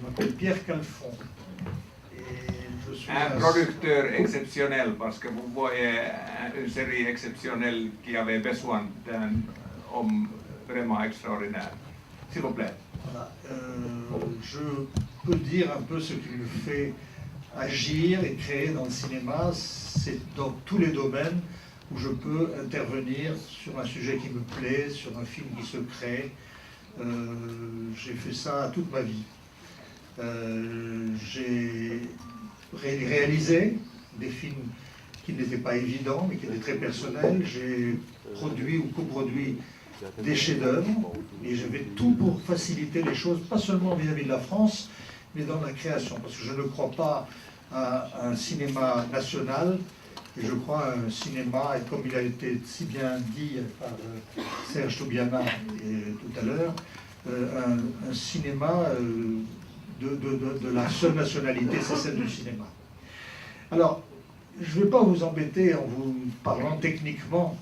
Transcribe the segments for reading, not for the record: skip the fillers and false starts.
m'appelle Pierre Calfon. Un producteur exceptionnel, parce que vous voyez une série exceptionnelle qui avait besoin d'un homme vraiment extraordinaire. S'il vous plaît. Voilà. Je peux dire un peu ce qui me fait agir et créer dans le cinéma. C'est dans tous les domaines où je peux intervenir sur un sujet qui me plaît, sur un film qui se crée. J'ai fait ça toute ma vie. J'ai réalisé des films qui n'étaient pas évidents, mais qui étaient très personnels. J'ai produit ou coproduit des chefs-d'œuvre, et j'avais tout pour faciliter les choses, pas seulement vis-à-vis de la France, mais dans la création, parce que je ne crois pas à un cinéma national, et je crois à un cinéma, et comme il a été si bien dit par Serge Toubiana tout à l'heure, un cinéma de la seule nationalité, c'est celle du cinéma. Alors, je ne vais pas vous embêter en vous parlant techniquement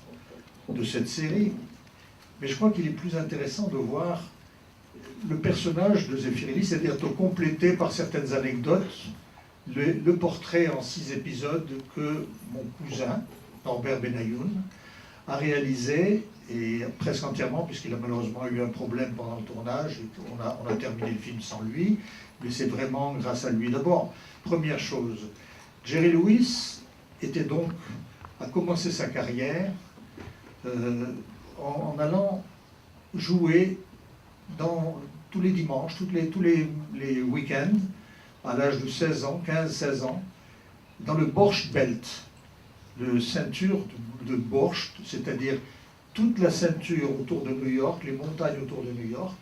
de cette série, mais je crois qu'il est plus intéressant de voir le personnage de Zeffirelli, c'est-à-dire de compléter par certaines anecdotes le portrait en 6 épisodes que mon cousin, Norbert Benayoun, a réalisé, et presque entièrement, puisqu'il a malheureusement eu un problème pendant le tournage, et on a terminé le film sans lui, mais c'est vraiment grâce à lui. D'abord, première chose, Jerry Lewis a commencé sa carrière en allant jouer tous les dimanches, tous les week-ends, à l'âge de 16 ans, 15-16 ans, dans le Borscht Belt, le ceinture de Borscht, c'est-à-dire toute la ceinture autour de New York, les montagnes autour de New York,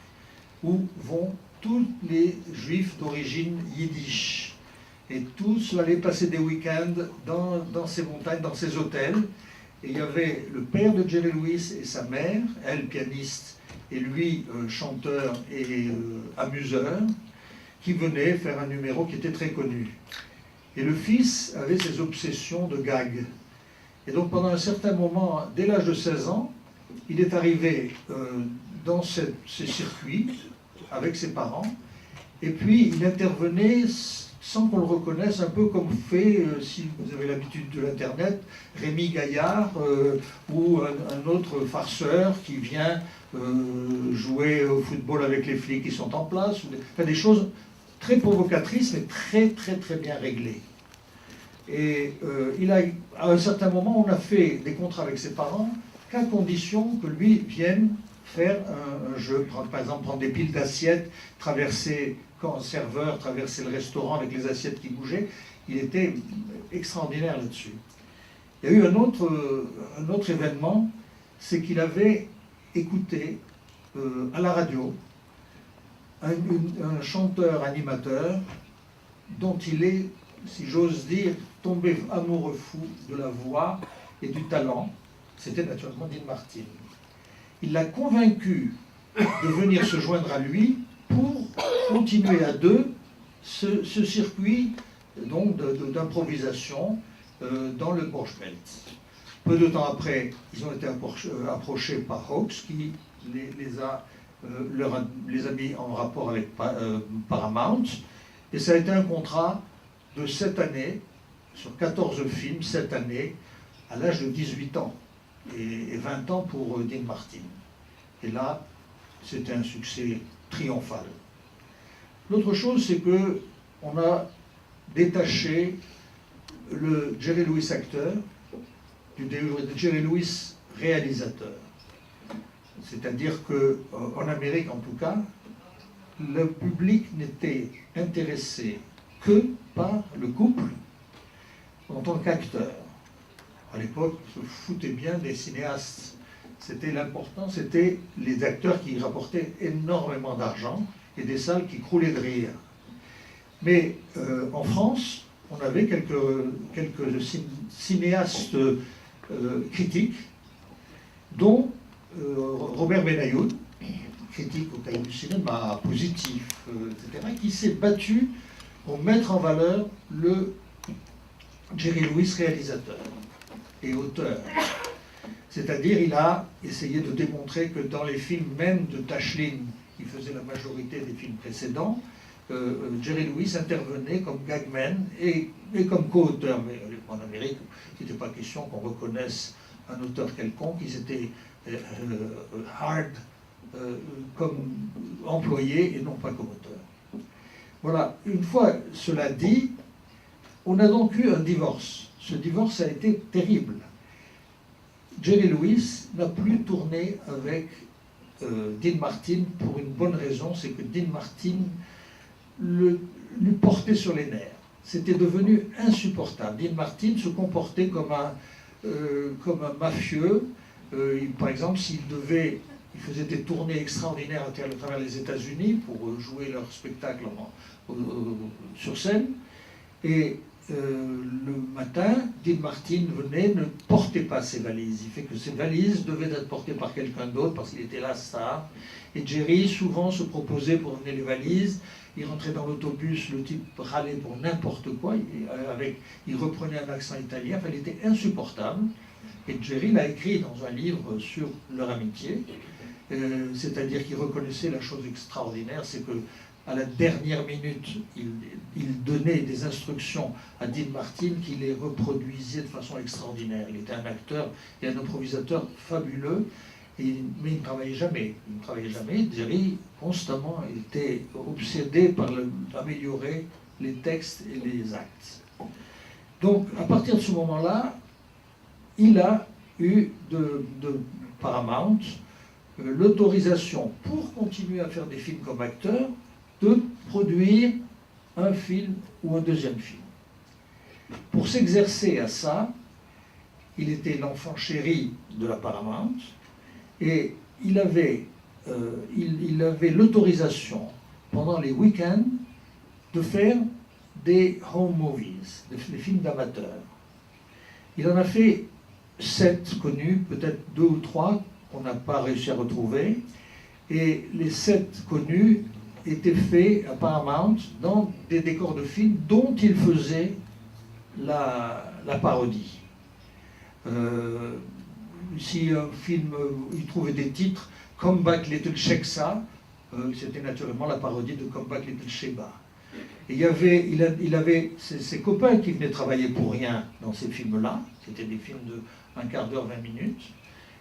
où vont tous les juifs d'origine yiddish. Et tous allaient passer des week-ends dans ces montagnes, dans ces hôtels. Et il y avait le père de Jerry Lewis et sa mère, elle pianiste, et lui chanteur et amuseur, qui venaient faire un numéro qui était très connu. Et le fils avait ses obsessions de gag. Et donc pendant un certain moment, dès l'âge de 16 ans, il est arrivé dans ces circuits avec ses parents, et puis il intervenait sans qu'on le reconnaisse, un peu comme fait, si vous avez l'habitude de l'Internet, Rémi Gaillard ou un autre farceur qui vient jouer au football avec les flics qui sont en place, des choses très provocatrices, mais très très très bien réglées. Et à un certain moment, on a fait des contrats avec ses parents qu'à condition que lui vienne faire un jeu, par exemple prendre des piles d'assiettes, traverser quand serveur, traverser le restaurant avec les assiettes qui bougeaient. Il était extraordinaire là-dessus. Il y a eu un autre événement, c'est qu'il avait écouté à la radio un chanteur-animateur dont il est, si j'ose dire, tombé amoureux fou de la voix et du talent. C'était naturellement Dean Martin. Il l'a convaincu de venir se joindre à lui pour continuer à deux ce circuit d'improvisation dans le Borscht Belt. Peu de temps après, ils ont été approchés par Hawks qui les a mis en rapport avec Paramount, et ça a été un contrat de 7 années, sur 14 films, 7 années, à l'âge de 18 ans, et 20 ans pour Dean Martin. Et là, c'était un succès triomphal. L'autre chose, c'est qu'on a détaché le Jerry Lewis acteur du Jerry Lewis réalisateur. C'est-à-dire qu'en Amérique, en tout cas, le public n'était intéressé que par le couple en tant qu'acteur. À l'époque, on se foutait bien des cinéastes. L'important, c'était les acteurs qui rapportaient énormément d'argent et des salles qui croulaient de rire. Mais en France, on avait quelques cinéastes critiques, dont Robert Benayoun, critique au Cahier du cinéma, positif, etc., qui s'est battu pour mettre en valeur le Jerry Lewis réalisateur et auteur. C'est-à-dire, il a essayé de démontrer que dans les films même de Tashlin, qui faisait la majorité des films précédents, Jerry Lewis intervenait comme gagman et comme co-auteur. Mais en Amérique, il n'était pas question qu'on reconnaisse un auteur quelconque. Ils étaient hard comme employé et non pas comme auteur. Voilà, une fois cela dit, on a donc eu un divorce. Ce divorce a été terrible. Jerry Lewis n'a plus tourné avec Dean Martin pour une bonne raison, c'est que Dean Martin lui portait sur les nerfs. C'était devenu insupportable. Dean Martin se comportait comme un mafieux. Par exemple, il faisait des tournées extraordinaires à travers les États-Unis pour jouer leur spectacle sur scène. Et le matin, Dean Martin venait, ne portait pas ses valises. Il fait que ses valises devaient être portées par quelqu'un d'autre parce qu'il était la star. Et Jerry souvent se proposait pour emmener les valises. Il rentrait dans l'autobus, le type râlait pour n'importe quoi. Il reprenait un accent italien. Enfin, il était insupportable. Et Jerry l'a écrit dans un livre sur leur amitié. C'est-à-dire qu'il reconnaissait la chose extraordinaire, c'est que à la dernière minute, il donnait des instructions à Dean Martin qui les reproduisait de façon extraordinaire. Il était un acteur et un improvisateur fabuleux, mais il ne travaillait jamais. Il ne travaillait jamais. Jerry, constamment, était obsédé par améliorer les textes et les actes. Donc, à partir de ce moment-là, il a eu de Paramount l'autorisation, pour continuer à faire des films comme acteur, de produire un film ou un deuxième film. Pour s'exercer à ça, il était l'enfant chéri de la Paramount et il avait l'autorisation pendant les week-ends de faire des home movies, des films d'amateurs. Il en a fait 7 connus, peut-être 2 ou 3 qu'on n'a pas réussi à retrouver, et les 7 connus étaient faits à Paramount dans des décors de films dont il faisait la parodie. Si un film, il trouvait des titres, Come Back Little Sheksa, c'était naturellement la parodie de Come Back Little Sheba. Et il avait ses copains qui venaient travailler pour rien dans ces films-là, c'était des films de 1 quart d'heure, 20 minutes,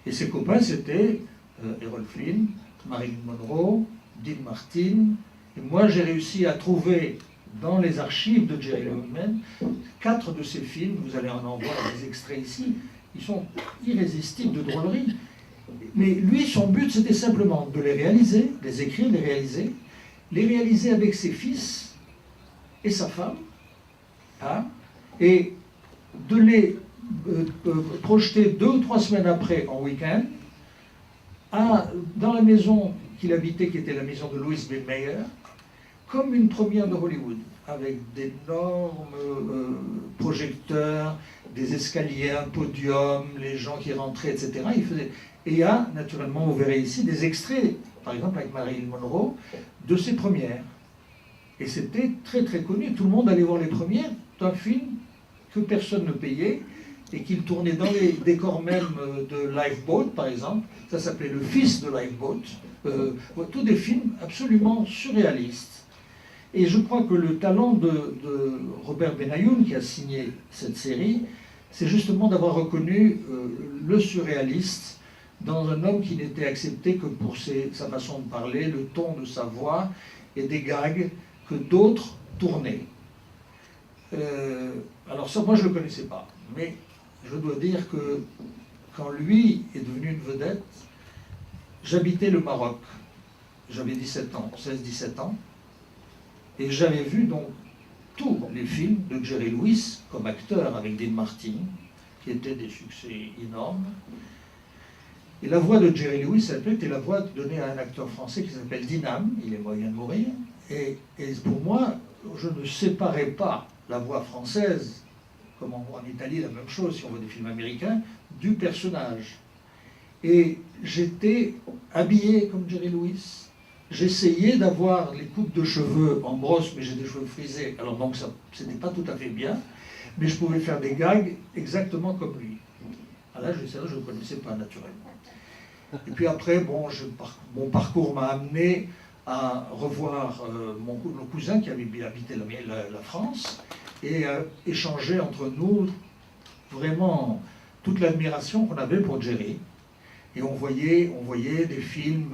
et ses copains c'était Errol Flynn, Marilyn Monroe, Dean Martin, et moi j'ai réussi à trouver dans les archives de Jerry Lewis 4 de ces films, vous allez en voir des extraits ici, ils sont irrésistibles de drôlerie. Mais lui, son but c'était simplement de les réaliser, les écrire, les réaliser avec ses fils et sa femme, hein, et de les projeter 2 ou 3 semaines après en week-end dans la maison qu'il habitait, qui était la maison de Louis B. Mayer, comme une première de Hollywood, avec d'énormes projecteurs, des escaliers, un podium, les gens qui rentraient, etc. Et il y a, naturellement, vous verrez ici, des extraits, par exemple avec Marilyn Monroe, de ses premières. Et c'était très très connu, tout le monde allait voir les premières d'un film que personne ne payait, et qu'il tournait dans les décors même de Lifeboat, par exemple. Ça s'appelait Le Fils de Lifeboat. Tous des films absolument surréalistes. Et je crois que le talent de Robert Benayoun, qui a signé cette série, c'est justement d'avoir reconnu le surréaliste dans un homme qui n'était accepté que pour sa façon de parler, le ton de sa voix et des gags que d'autres tournaient. Alors ça, moi je ne le connaissais pas, mais je dois dire que quand lui est devenu une vedette, j'habitais le Maroc. J'avais 17 ans, 16-17 ans, et j'avais vu donc tous les films de Jerry Lewis comme acteur avec Dean Martin, qui étaient des succès énormes. Et la voix de Jerry Lewis, elle était la voix donnée à un acteur français qui s'appelle Dinam, il est moyen de mourir, et pour moi, je ne séparais pas la voix française, comme en Italie, la même chose si on voit des films américains, du personnage. Et j'étais habillé comme Jerry Lewis. J'essayais d'avoir les coupes de cheveux en brosse, mais j'ai des cheveux frisés, alors donc ça c'était pas tout à fait bien, mais je pouvais faire des gags exactement comme lui. À l'âge de 16 ans, je ne le connaissais pas naturellement. Et puis après, bon, mon parcours m'a amené à revoir mon cousin qui avait habité la France et à échanger entre nous vraiment toute l'admiration qu'on avait pour Jerry. Et on voyait des films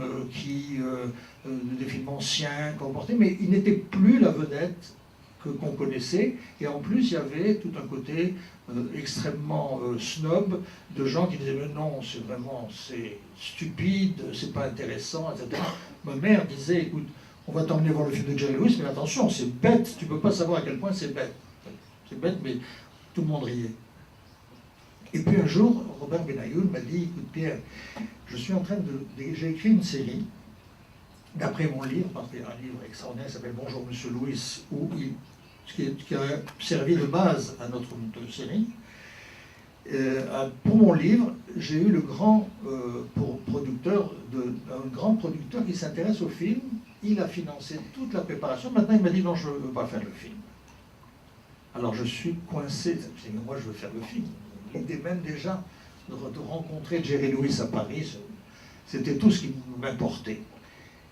des films anciens qu'on portait, mais il n'était plus la vedette qu'on connaissait. Et en plus, il y avait tout un côté extrêmement snob de gens qui disaient mais non, c'est stupide, c'est pas intéressant, etc. Ma mère disait écoute, on va t'emmener voir le film de Jerry Lewis, mais attention, c'est bête, tu peux pas savoir à quel point c'est bête. C'est bête, mais tout le monde riait. Et puis un jour, Robert Benayoun m'a dit écoute Pierre, j'ai écrit une série d'après mon livre, parce qu'il y a un livre extraordinaire qui s'appelle Bonjour Monsieur Lewis, qui a servi de base à notre série. Pour mon livre, j'ai eu le grand producteur, un grand producteur qui s'intéresse au film. Il a financé toute la préparation. Maintenant, il m'a dit non, je ne veux pas faire le film. Alors je suis coincé. Moi, je veux faire le film. L'idée même déjà de rencontrer Jerry Lewis à Paris, c'était tout ce qui m'importait.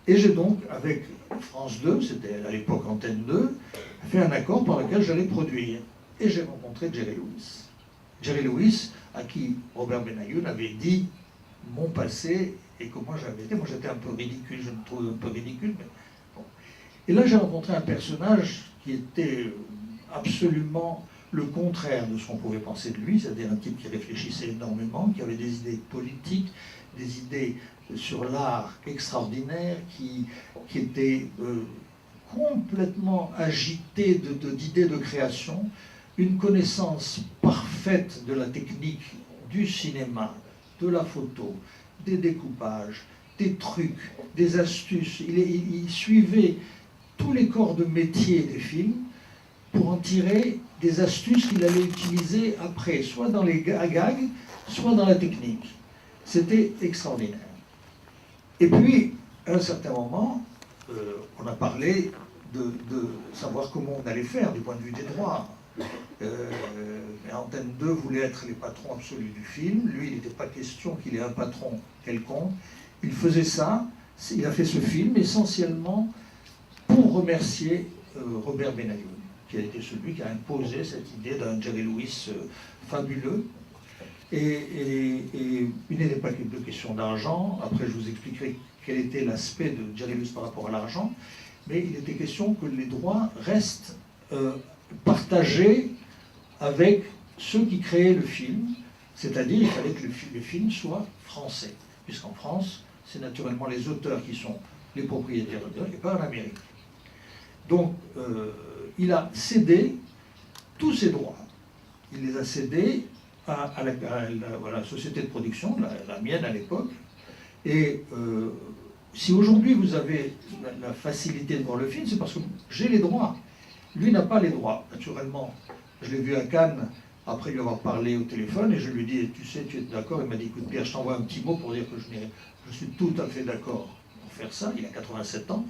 Et j'ai donc, avec France 2, c'était à l'époque Antenne 2, fait un accord par lequel j'allais produire. Et j'ai rencontré Jerry Lewis. Jerry Lewis, à qui Robert Benayoun avait dit mon passé et comment j'avais été. Moi, j'étais un peu ridicule, je me trouve un peu ridicule. Mais bon. Et là, j'ai rencontré un personnage qui était absolument le contraire de ce qu'on pouvait penser de lui, c'est-à-dire un type qui réfléchissait énormément, qui avait des idées politiques, des idées sur l'art extraordinaires, qui était complètement agité d'idées de création, une connaissance parfaite de la technique du cinéma, de la photo, des découpages, des trucs, des astuces. Il suivait tous les corps de métier des films pour en tirer des astuces qu'il allait utiliser après, soit dans les gags, soit dans la technique. C'était extraordinaire. Et puis, à un certain moment, on a parlé de savoir comment on allait faire du point de vue des droits. Antenne 2 voulait être les patrons absolus du film. Lui, il n'était pas question qu'il ait un patron quelconque. Il faisait ça, il a fait ce film essentiellement pour remercier Robert Benayoun, qui a été celui qui a imposé cette idée d'un Jerry Lewis fabuleux. Et il n'était pas de question d'argent. Après, je vous expliquerai quel était l'aspect de Jerry Lewis par rapport à l'argent. Mais il était question que les droits restent partagés avec ceux qui créaient le film. C'est-à-dire qu'il fallait que le film soit français. Puisqu'en France, c'est naturellement les auteurs qui sont les propriétaires d'auteurs et pas en Amérique. Donc, il a cédé tous ses droits. Il les a cédés à la société de production, la mienne à l'époque. Et si aujourd'hui vous avez la facilité de voir le film, c'est parce que j'ai les droits. Lui n'a pas les droits. Naturellement, je l'ai vu à Cannes après lui avoir parlé au téléphone et je lui ai dit, tu sais, tu es d'accord? Il m'a dit, écoute Pierre, je t'envoie un petit mot pour dire que je suis tout à fait d'accord pour faire ça. Il a 87 ans.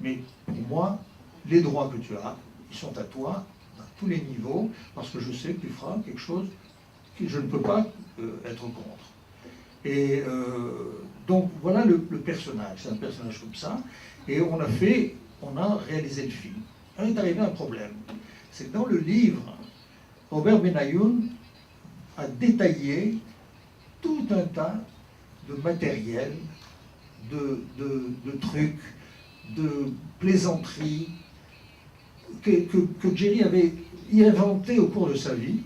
Mais pour moi, les droits que tu as, ils sont à toi, à tous les niveaux, parce que je sais que tu feras quelque chose que je ne peux pas être contre. Et donc voilà le personnage, c'est un personnage comme ça, et on a réalisé le film. Il est arrivé un problème, c'est que dans le livre, Robert Benayoun a détaillé tout un tas de matériel, de trucs, de plaisanteries, que Jerry avait inventé au cours de sa vie.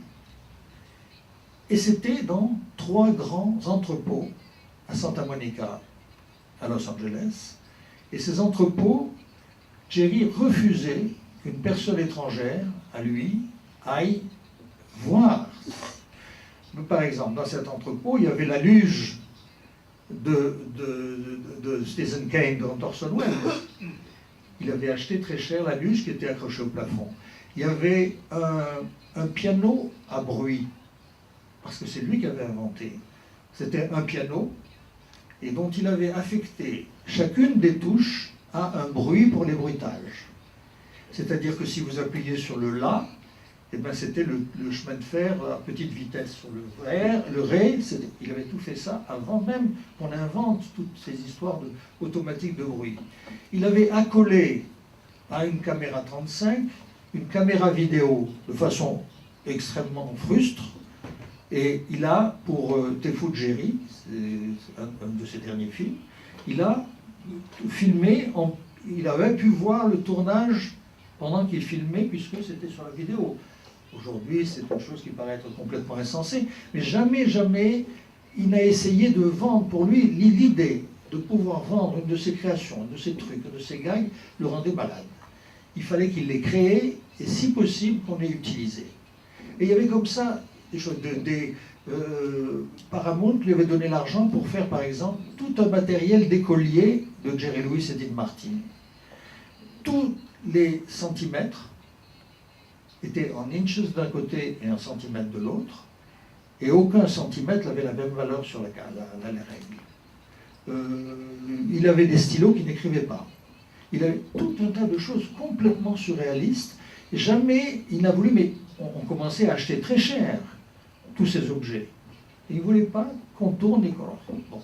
Et c'était dans 3 grands entrepôts à Santa Monica, à Los Angeles. Et ces entrepôts, Jerry refusait qu'une personne étrangère, à lui, aille voir. Par exemple, dans cet entrepôt, il y avait la luge de Stephen Kane dans Orson Welles. Il avait acheté très cher la luge qui était accrochée au plafond. Il y avait un piano à bruit, parce que c'est lui qui avait inventé. C'était un piano, et dont il avait affecté chacune des touches à un bruit pour les bruitages. C'est-à-dire que si vous appuyez sur le La, et ben c'était le chemin de fer à petite vitesse sur le rail. Il avait tout fait ça avant même qu'on invente toutes ces histoires automatiques de bruit. Il avait accolé à une caméra 35 une caméra vidéo de façon extrêmement frustre, et il a, pour Tefugeri, c'est un de ses derniers films, il a filmé, il avait pu voir le tournage pendant qu'il filmait, puisque c'était sur la vidéo. Aujourd'hui, c'est une chose qui paraît être complètement insensée, mais jamais, jamais, il n'a essayé de vendre. Pour lui, l'idée de pouvoir vendre une de ses créations, un de ses trucs, un de ses gags, le rendait malade. Il fallait qu'il les crée, et si possible, qu'on les utilisé. Et il y avait comme ça des choses. Paramount lui avait donné l'argent pour faire, par exemple, tout un matériel d'écolier de Jerry Lewis et Dean Martin. Tous les centimètres étaient en inches d'un côté et en centimètres de l'autre, et aucun centimètre n'avait la même valeur sur la règle. Il avait des stylos qui n'écrivaient pas. Il avait tout un tas de choses complètement surréalistes. Et jamais il n'a voulu, mais on commençait à acheter très cher tous ces objets. Et il ne voulait pas qu'on tourne les colons. Bon.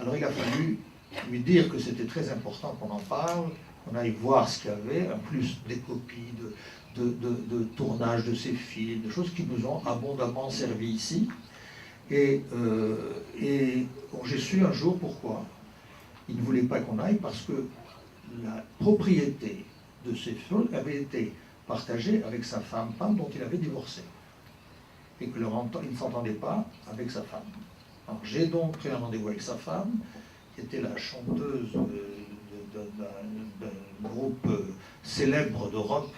Alors il a fallu lui dire que c'était très important qu'on en parle, qu'on aille voir ce qu'il y avait, en plus des copies de tournage de ces films, des choses qui nous ont abondamment servi ici. Et bon, j'ai su un jour pourquoi. Il ne voulait pas qu'on aille parce que la propriété de ces choses avait été partagée avec sa femme dont il avait divorcé. Et qu'il ne s'entendait pas avec sa femme. Alors j'ai donc pris un rendez-vous avec sa femme, qui était la chanteuse d'un groupe célèbre de rock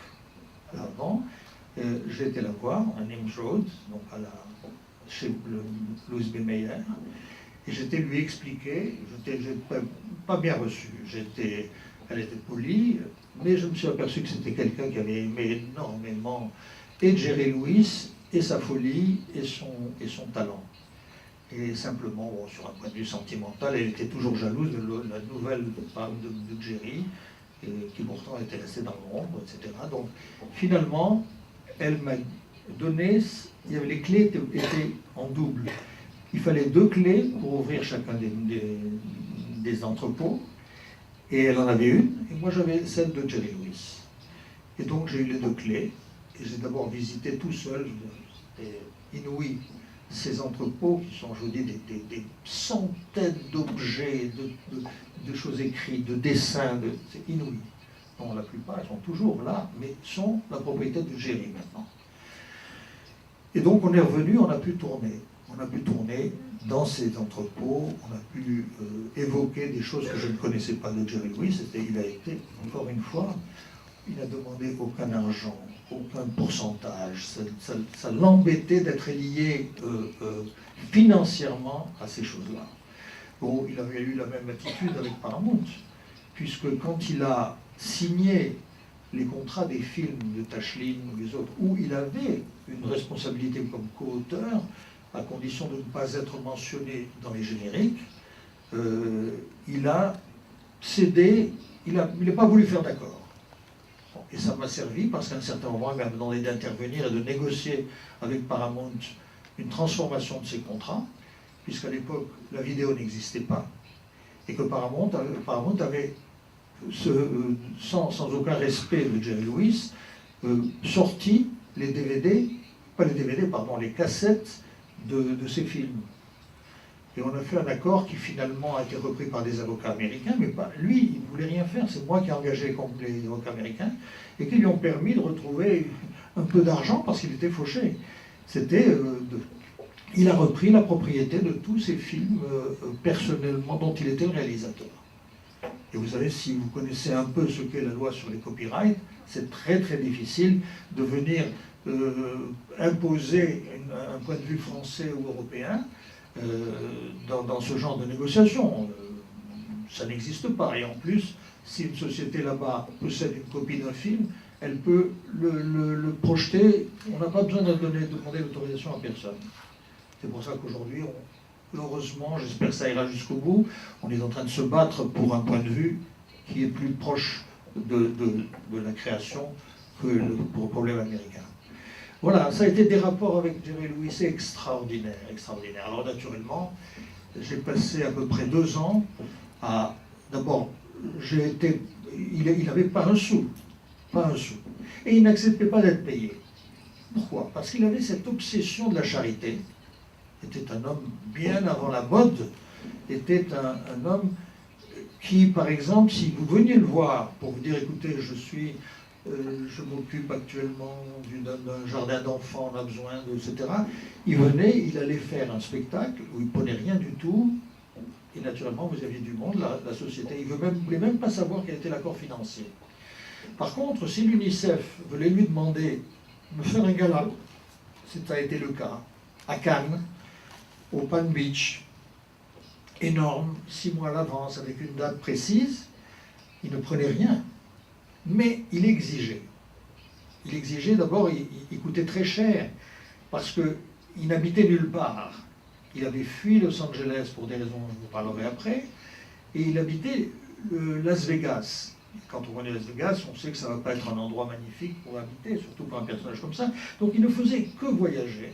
avant. J'ai été la voir à Nims Road, donc chez Louis B. Mayer, et j'étais lui expliqué, j'étais pas bien reçu, elle était polie, mais je me suis aperçu que c'était quelqu'un qui avait aimé énormément et Jerry Lewis, et sa folie, et son talent. Et simplement, bon, sur un point de vue sentimental, elle était toujours jalouse de la nouvelle femme de Jerry, qui pourtant était restée dans l'ombre, etc. Donc, finalement, elle m'a donné, les clés étaient en double. Il fallait 2 clés pour ouvrir chacun des entrepôts, et elle en avait une, et moi j'avais celle de Jerry Lewis. Et donc j'ai eu les 2 clés, et j'ai d'abord visité tout seul, c'était inouï, ces entrepôts qui sont, je vous dis, des centaines d'objets, de choses écrites, de dessins, c'est inouï. Bon, la plupart, elles sont toujours là, mais sont la propriété de Jerry maintenant. Et donc on est revenu, on a pu tourner. On a pu tourner dans ces entrepôts, on a pu évoquer des choses que je ne connaissais pas de Jerry Lewis. Il a été, encore une fois, il n'a demandé aucun argent, aucun pourcentage. Ça l'embêtait d'être lié financièrement à ces choses-là. Bon, il avait eu la même attitude avec Paramount, puisque quand il a signé les contrats des films de Tashlin ou les autres, où il avait une responsabilité comme co-auteur, à condition de ne pas être mentionné dans les génériques, il a cédé, il n'a pas voulu faire d'accord. Et ça m'a servi parce qu'à un certain moment, il m'a demandé d'intervenir et de négocier avec Paramount une transformation de ses contrats, puisqu'à l'époque, la vidéo n'existait pas, et que Paramount avait, sans aucun respect de Jerry Lewis, sorti les DVD, pas les DVD, pardon, les cassettes de ces films. Et on a fait un accord qui finalement a été repris par des avocats américains, mais pas lui, il ne voulait rien faire, c'est moi qui ai engagé les avocats américains, et qui lui ont permis de retrouver un peu d'argent parce qu'il était fauché. Il a repris la propriété de tous ces films personnellement dont il était le réalisateur. Et vous savez, si vous connaissez un peu ce qu'est la loi sur les copyrights, c'est très très difficile de venir imposer un point de vue français ou européen dans ce genre de négociation. Ça n'existe pas. Et en plus, si une société là-bas possède une copie d'un film, elle peut le projeter. On n'a pas besoin de demander l'autorisation à personne. C'est pour ça qu'aujourd'hui, heureusement, j'espère que ça ira jusqu'au bout, on est en train de se battre pour un point de vue qui est plus proche de la création que le problème américain. Voilà, ça a été des rapports avec Jerry Lewis extraordinaires, extraordinaires. Alors naturellement, j'ai passé à peu près 2 ans à... D'abord, il n'avait pas un sou, pas un sou. Et il n'acceptait pas d'être payé. Pourquoi? Parce qu'il avait cette obsession de la charité. Était un homme bien avant la mode, était un homme qui, par exemple, si vous veniez le voir pour vous dire, écoutez, je m'occupe actuellement d'un jardin d'enfants, on a besoin de, etc. Il venait, il allait faire un spectacle où il ne prenait rien du tout, et naturellement, vous aviez du monde, la société. Il ne voulait même pas savoir quel était l'accord financier. Par contre, si l'UNICEF voulait lui demander de faire un gala, ça a été le cas, à Cannes, au Palm Beach, énorme, 6 mois à l'avance, avec une date précise, il ne prenait rien. Mais il exigeait. Il exigeait d'abord, il coûtait très cher, parce qu'il n'habitait nulle part. Il avait fui Los Angeles pour des raisons dont je vous parlerai après, et il habitait Las Vegas. Quand on connaît Las Vegas, on sait que ça ne va pas être un endroit magnifique pour habiter, surtout pour un personnage comme ça. Donc il ne faisait que voyager,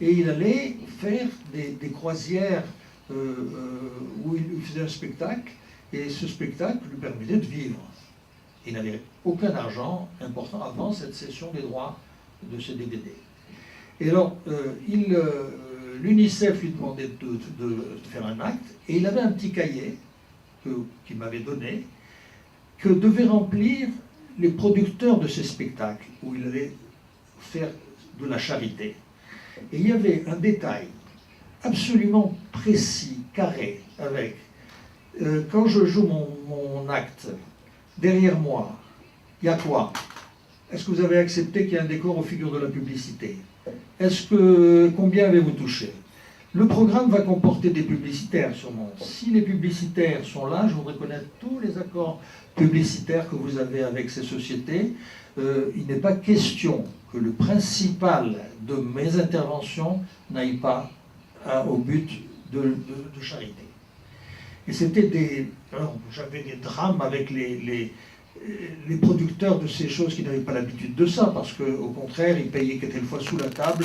et il allait faire des croisières où il faisait un spectacle, et ce spectacle lui permettait de vivre. Il n'avait aucun argent important avant cette cession des droits de ces DVD. Et alors, l'UNICEF lui demandait de faire un acte, et il avait un petit cahier qu'il m'avait donné, que devaient remplir les producteurs de ces spectacles, où il allait faire de la charité. Et il y avait un détail absolument précis, carré, avec quand je joue mon acte, derrière moi, il y a quoi? Est-ce que vous avez accepté qu'il y ait un décor aux figures de la publicité? Combien avez-vous touché? Le programme va comporter des publicitaires sûrement. Si les publicitaires sont là, je voudrais connaître tous les accords publicitaires que vous avez avec ces sociétés. Il n'est pas question que le principal de mes interventions n'aille pas au but de charité. Et c'était j'avais des drames avec les producteurs de ces choses qui n'avaient pas l'habitude de ça, parce qu'au contraire, ils payaient quelquefois sous la table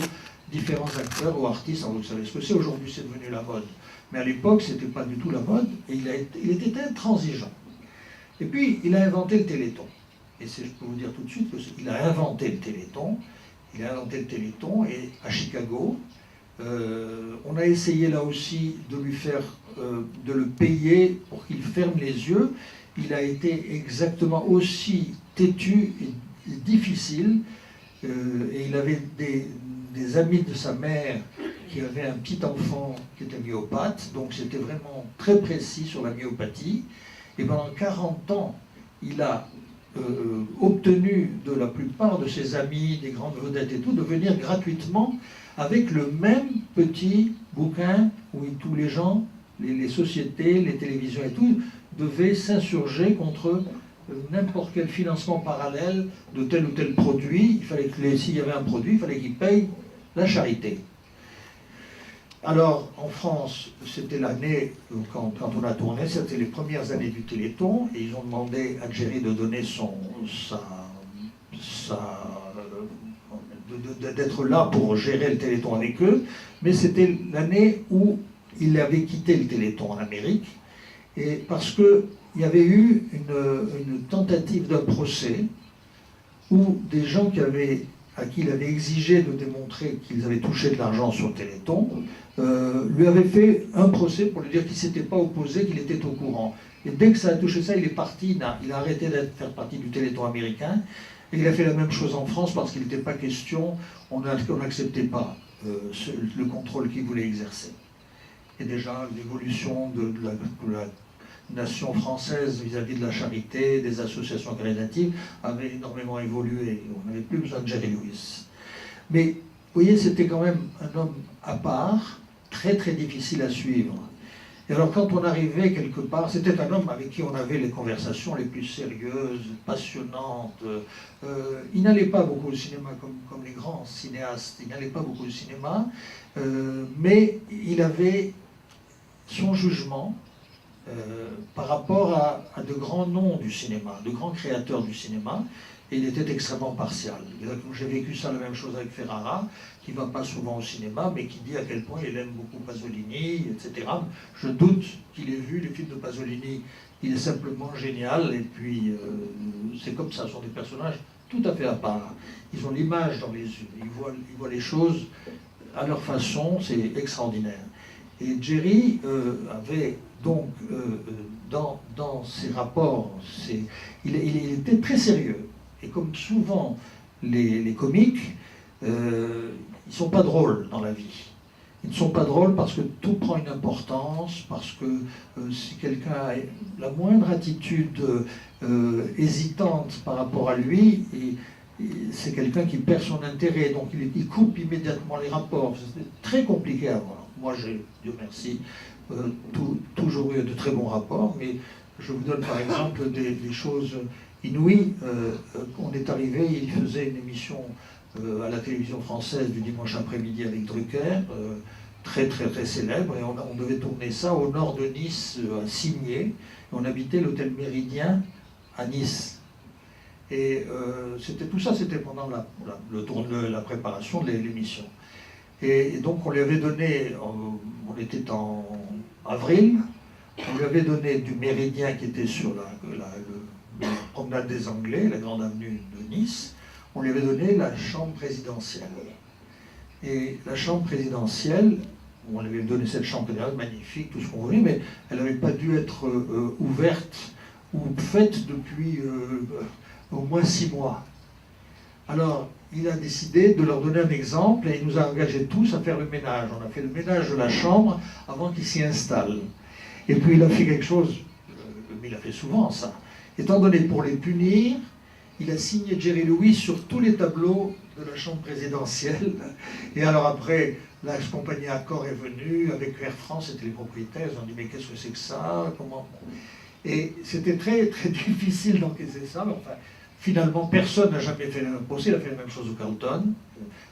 différents acteurs ou artistes. Vous savez ce que c'est, aujourd'hui c'est devenu la mode. Mais à l'époque, ce n'était pas du tout la mode, et il était intransigeant. Et puis, il a inventé le Téléthon. Et je peux vous dire tout de suite qu'il a inventé le Téléthon. Il a inventé le Téléthon, et à Chicago, on a essayé là aussi de lui faire, de le payer pour qu'il ferme les yeux. Il a été exactement aussi têtu et difficile, et il avait des amis de sa mère qui avaient un petit enfant qui était myopathe, donc c'était vraiment très précis sur la myopathie. Et pendant 40 ans, il a obtenu de la plupart de ses amis, des grandes vedettes et tout, de venir gratuitement avec le même petit bouquin où tous les gens, les sociétés, les télévisions et tout, devaient s'insurger contre n'importe quel financement parallèle de tel ou tel produit. Il fallait que s'il y avait un produit, il fallait qu'il paye la charité. Alors, en France, c'était l'année, quand on a tourné, c'était les premières années du Téléthon, et ils ont demandé à Jerry de donner d'être là pour gérer le Téléthon avec eux, mais c'était l'année où il avait quitté le Téléthon en Amérique, et parce qu'il y avait eu une tentative d'un procès où des gens à qui il avait exigé de démontrer qu'ils avaient touché de l'argent sur le Téléthon, lui avaient fait un procès pour lui dire qu'il ne s'était pas opposé, qu'il était au courant. Et dès que ça a touché ça, il est parti, il a arrêté de faire partie du Téléthon américain, et il a fait la même chose en France parce qu'il n'était pas question, on n'acceptait pas le contrôle qu'il voulait exercer. Et déjà, l'évolution de la nation française vis-à-vis de la charité, des associations caritatives, avait énormément évolué. On n'avait plus besoin de Jerry Lewis. Mais, vous voyez, c'était quand même un homme à part, très très difficile à suivre. Et alors, quand on arrivait quelque part, c'était un homme avec qui on avait les conversations les plus sérieuses, passionnantes. Il n'allait pas beaucoup au cinéma comme les grands cinéastes, il n'allait pas beaucoup au cinéma, mais il avait son jugement par rapport à de grands noms du cinéma, de grands créateurs du cinéma, et il était extrêmement partial. J'ai vécu ça la même chose avec Ferrara, qui ne va pas souvent au cinéma, mais qui dit à quel point il aime beaucoup Pasolini, etc. Je doute qu'il ait vu les films de Pasolini. Il est simplement génial, et puis c'est comme ça, ce sont des personnages tout à fait à part. Ils ont l'image dans les yeux, ils voient les choses à leur façon, c'est extraordinaire. Et Jerry avait donc, dans ses rapports, il était très sérieux. Et comme souvent les comiques, ils ne sont pas drôles dans la vie. Ils ne sont pas drôles parce que tout prend une importance, parce que si quelqu'un a la moindre attitude hésitante par rapport à lui, c'est quelqu'un qui perd son intérêt, donc il coupe immédiatement les rapports. C'est très compliqué à voir. Moi, j'ai, Dieu merci, toujours eu de très bons rapports, mais je vous donne par exemple des choses inouïes. On est arrivé, il faisait une émission à la télévision française du dimanche après-midi avec Drucker, très très très célèbre, et on devait tourner ça au nord de Nice, à Cimiez. On habitait l'hôtel Méridien à Nice. Et tout ça, c'était pendant la préparation de l'émission. Et donc on lui avait donné, on était en avril, on lui avait donné du Méridien qui était sur la promenade des Anglais, la grande avenue de Nice, on lui avait donné la chambre présidentielle. Et la chambre présidentielle, on lui avait donné cette chambre présidentielle, magnifique, tout ce qu'on voulait, mais elle n'avait pas dû être ouverte ou faite depuis au moins 6 mois. Alors, il a décidé de leur donner un exemple et il nous a engagés tous à faire le ménage. On a fait le ménage de la chambre avant qu'ils s'y installent. Et puis il a fait quelque chose, mais il a fait souvent ça. Étant donné pour les punir, il a signé Jerry Lewis sur tous les tableaux de la chambre présidentielle. Et alors après, la compagnie Accor est venue, avec Air France, c'était les propriétaires, ils ont dit mais qu'est-ce que c'est que ça? Comment... Et c'était très très difficile d'encaisser ça, mais enfin, finalement personne n'a jamais fait le même procès, il a fait la même chose au Carlton,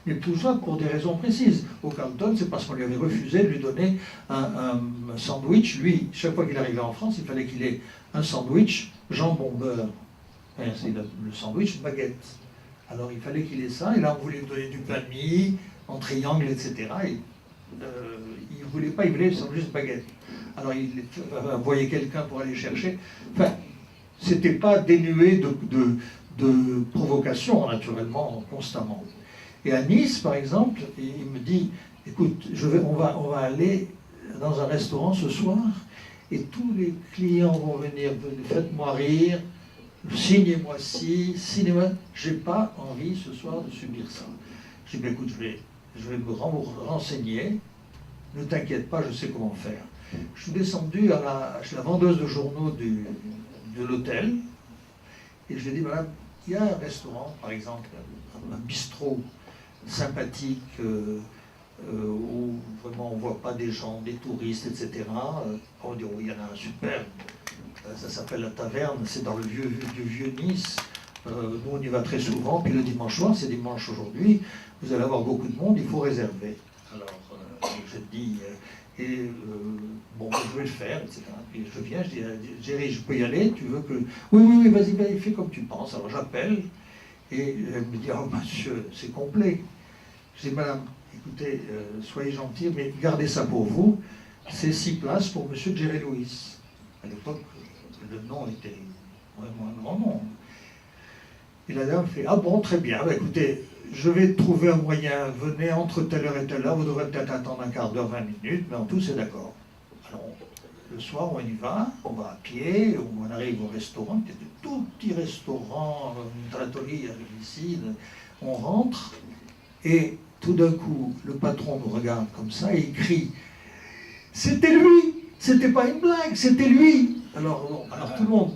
mais tout ça pour des raisons précises. Au Carlton, c'est parce qu'on lui avait refusé de lui donner un sandwich. Lui, chaque fois qu'il arrivait en France, il fallait qu'il ait un sandwich jambon-beurre. C'est le sandwich baguette. Alors il fallait qu'il ait ça, et là on voulait lui donner du pain de mie, en triangle, etc. Et, il ne voulait pas, il voulait juste baguette. Alors il envoyait quelqu'un pour aller chercher. Enfin, c'était pas dénué de provocation, naturellement, constamment. Et à Nice, par exemple, il me dit, écoute, on va aller dans un restaurant ce soir, et tous les clients vont venir, faites-moi rire, signez-moi ci, signez-moi. J'ai pas envie ce soir de subir ça. J'ai dit, écoute, je vais me renseigner, ne t'inquiète pas, je sais comment faire. Je suis descendu chez la vendeuse de journaux de l'hôtel, et je lui ai dit, madame, il y a un restaurant, par exemple, un bistrot sympathique, où vraiment on ne voit pas des gens, des touristes, etc. On dit, oh, il y en a un super, ça s'appelle la Taverne, c'est dans le vieux Nice. Nous on y va très souvent, puis le dimanche soir, c'est dimanche aujourd'hui, vous allez avoir beaucoup de monde, il faut réserver. Alors je dis, bon, je vais le faire, etc. Puis je viens, je dis, Jerry, je peux y aller, tu veux que... Oui, vas-y, fais comme tu penses. Alors j'appelle, et elle me dit, oh monsieur, c'est complet. Je dis, madame, écoutez, soyez gentil, mais gardez ça pour vous, c'est 6 places pour monsieur Jerry Lewis. À l'époque, le nom était vraiment un grand nom. Et la dame fait, ah bon, très bien, bah, écoutez, je vais trouver un moyen, venez entre telle heure et telle heure, vous devrez peut-être attendre un quart d'heure, 20 minutes, mais en tout c'est d'accord. Alors, le soir, on y va à pied, on arrive au restaurant, c'était un tout petit restaurant, une trattoria ici, on rentre, et tout d'un coup, le patron nous regarde comme ça, et il crie, c'était lui, c'était pas une blague, c'était lui. Alors tout le monde,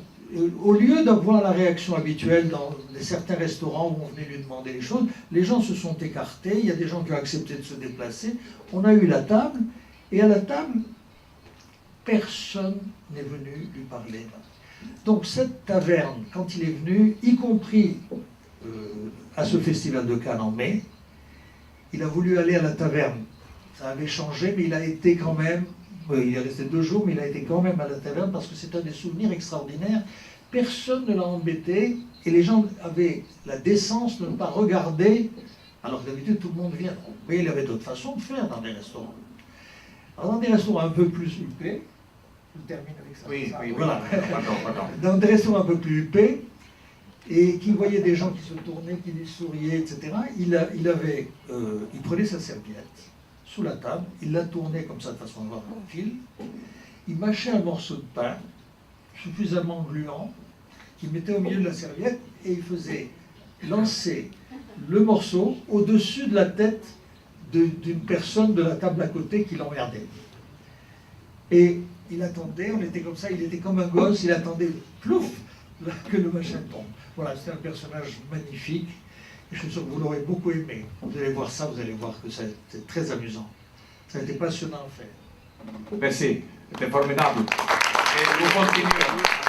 au lieu d'avoir la réaction habituelle dans certains restaurants où on venait lui demander les choses, les gens se sont écartés, il y a des gens qui ont accepté de se déplacer, on a eu la table, et à la table, personne n'est venu lui parler. Donc cette taverne, quand il est venu, y compris à ce festival de Cannes en mai, il a voulu aller à la taverne. Ça avait changé, mais il a été quand même, il est resté 2 jours, mais il a été quand même à la taverne parce que c'est un des souvenirs extraordinaires. Personne ne l'a embêté, Et les gens avaient la décence de ne pas regarder, alors que d'habitude tout le monde vient. Mais il y avait d'autres façons de faire dans des restaurants. Alors dans des restaurants un peu plus huppés, je termine avec ça. Oui, oui, Voilà. pardon. Dans des restaurants un peu plus huppés, et qui voyait des gens qui se tournaient, qui lui souriaient, etc., il prenait sa serviette sous la table, il la tournait comme ça de façon à avoir un fil, il mâchait un morceau de pain suffisamment gluant, qu'il mettait au milieu de la serviette, et il faisait lancer le morceau au-dessus de la tête d'une personne de la table à côté qui l'emmerdait. Et il attendait, on était comme ça, il était comme un gosse, il attendait, plouf, que le machin tombe. Voilà, c'est un personnage magnifique, et je suis sûr que vous l'aurez beaucoup aimé. Vous allez voir ça, vous allez voir que c'est très amusant. Ça a été passionnant à faire. Merci, c'était formidable. Et nous continuons.